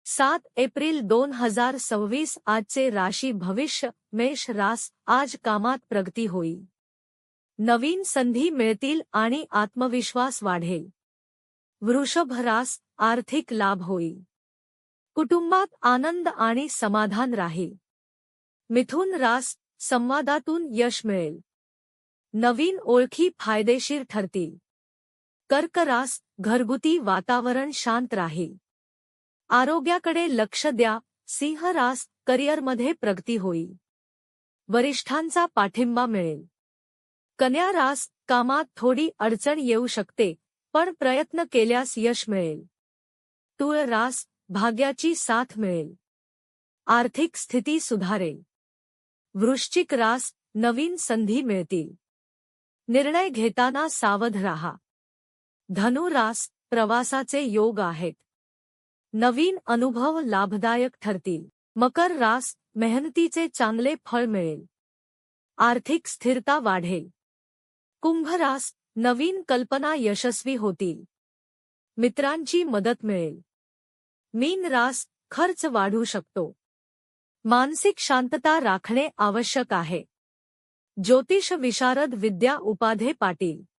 7 April 2026 आजचे राशी भविष्य मेष रास आज कामात प्रगती होईल. नवीन संधी मिळतील आणि आत्मविश्वास वाढेल. वृषभ रास आर्थिक लाभ होईल. कुटुंबात आनंद आणि समाधान राहील. मिथुन रास संवादातून यश मिळेल. नवीन ओळखी फायदेशीर ठरतील. कर्क रास घरगुती वातावरण शांत राहील. आरोग्याकडे लक्ष द्या. सिंह रास करिअरमध्ये प्रगती होईल. वरिष्ठांचा पाठिंबा मिळेल. कन्या रास कामात थोडी अडचण येऊ शकते, पण प्रयत्न केल्यास यश मिळेल. तुळ रास भाग्याची साथ मिळेल. आर्थिक स्थिती सुधारेल. वृश्चिक रास नवीन संधी मिळतील. निर्णय घेताना सावध राहा. धनु रास प्रवासाचे योग आहेत. नवीन अनुभव लाभदायक ठरतील. मकर रास मेहनतीचे चांगले फळ मिळेल. आर्थिक स्थिरता वाढेल. कुंभ रास नवीन कल्पना यशस्वी होतील. मित्रांची मदत मिळेल. मीन रास खर्च वाढू शकतो. मानसिक शांतता राखणे आवश्यक आहे. ज्योतिष विशारद विद्या उपाध्ये पाटील.